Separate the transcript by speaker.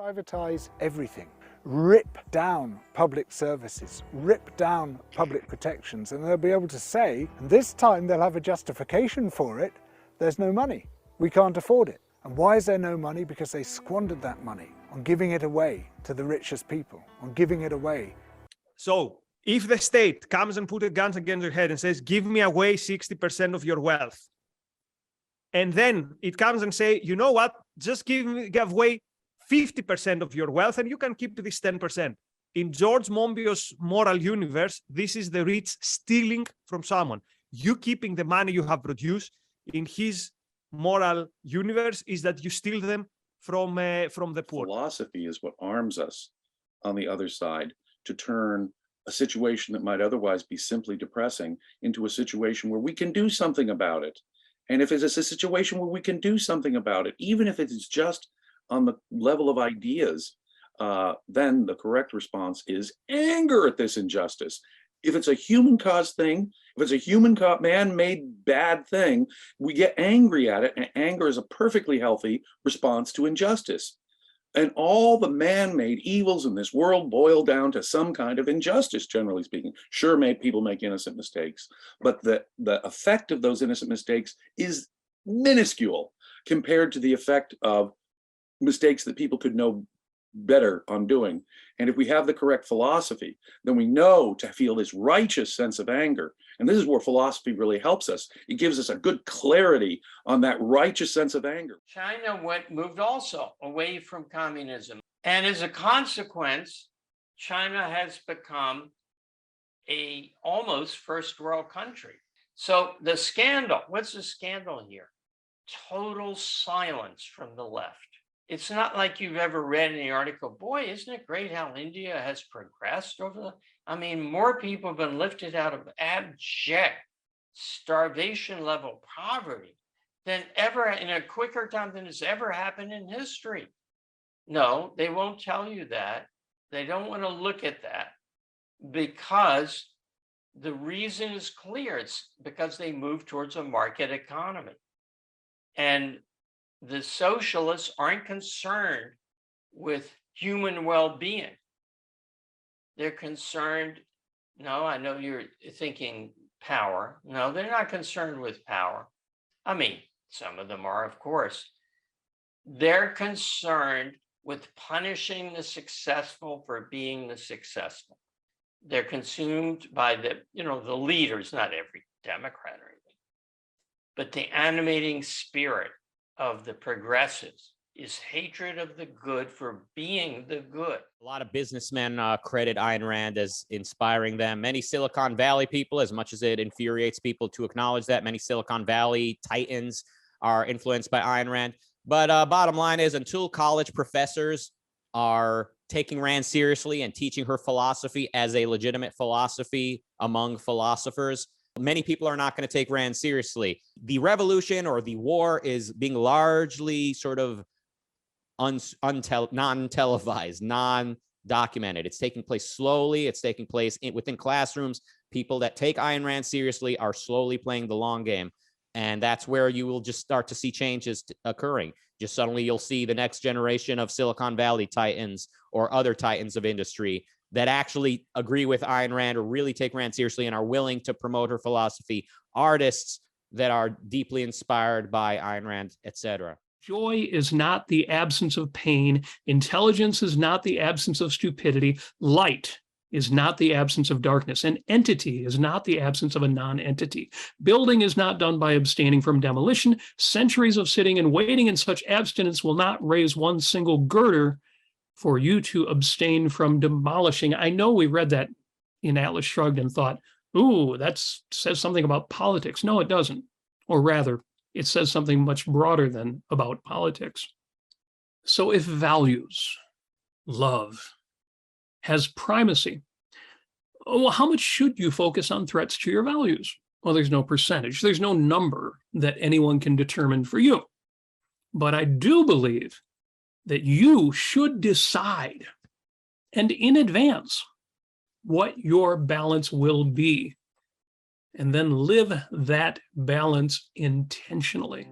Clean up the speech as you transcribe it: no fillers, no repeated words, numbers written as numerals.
Speaker 1: Privatize everything, rip down public services, rip down public protections, and they'll be able to say, and this time they'll have a justification for it, there's no money, we can't afford it. And why is there no money? Because they squandered that money on giving it away to the richest people, on giving it away.
Speaker 2: So if the state comes and puts a gun against your head and says, give me away 60% of your wealth, and then it comes and say, you know what, just give away 50% of your wealth and you can keep this 10%. In George Monbiot's moral universe, this is the rich stealing from someone. You keeping the money you have produced. In his moral universe is that you steal them from the poor.
Speaker 3: Philosophy is what arms us on the other side to turn a situation that might otherwise be simply depressing into a situation where we can do something about it. And if it's a situation where we can do something about it, even if it is just on the level of ideas, then the correct response is anger at this injustice. If it's a human caused thing, if it's a human man-made bad thing, we get angry at it, and anger is a perfectly healthy response to injustice. And all the man-made evils in this world boil down to some kind of injustice, generally speaking. Sure, people make innocent mistakes, but the effect of those innocent mistakes is minuscule compared to the effect of mistakes that people could know better on doing. And if we have the correct philosophy, then we know to feel this righteous sense of anger. And this is where philosophy really helps us. It gives us a good clarity on that righteous sense of anger.
Speaker 4: China moved also away from communism. And as a consequence, China has become a almost first world country. So the scandal, what's the scandal here? Total silence from the left. It's not like you've ever read in the article, boy, isn't it great how India has progressed over the, I mean, more people have been lifted out of abject starvation level poverty than ever in a quicker time than has ever happened in history. No, they won't tell you that. They don't want to look at that because the reason is clear. It's because they move towards a market economy. And the socialists aren't concerned with human well-being. They're concerned, no, I know you're thinking power. No, they're not concerned with power. I mean, some of them are, of course. They're concerned with punishing the successful for being the successful. They're consumed by the leaders, not every Democrat or anything, but the animating spirit of the progressives is hatred of the good for being the good.
Speaker 5: A lot of businessmen credit Ayn Rand as inspiring them. Many Silicon Valley people, as much as it infuriates people to acknowledge that, many Silicon Valley titans are influenced by Ayn Rand. But bottom line is, until college professors are taking Rand seriously and teaching her philosophy as a legitimate philosophy among philosophers, many people are not going to take Rand seriously. The revolution or the war is being largely sort of non-televised, non-documented. It's taking place slowly. It's taking place within classrooms. People that take Ayn Rand seriously are slowly playing the long game. And that's where you will just start to see changes occurring. Just suddenly you'll see the next generation of Silicon Valley titans or other titans of industry that actually agree with Ayn Rand or really take Rand seriously and are willing to promote her philosophy, artists that are deeply inspired by Ayn Rand, etc.
Speaker 6: Joy is not the absence of pain. Intelligence is not the absence of stupidity. Light is not the absence of darkness. An entity is not the absence of a non-entity. Building is not done by abstaining from demolition. Centuries of sitting and waiting in such abstinence will not raise one single girder for you to abstain from demolishing. I know we read that in Atlas Shrugged and thought, ooh, that says something about politics. No, it doesn't. Or rather, it says something much broader than about politics. So if values, love, has primacy, well, how much should you focus on threats to your values? Well, there's no percentage. There's no number that anyone can determine for you. But I do believe that you should decide, and in advance, what your balance will be, and then live that balance intentionally.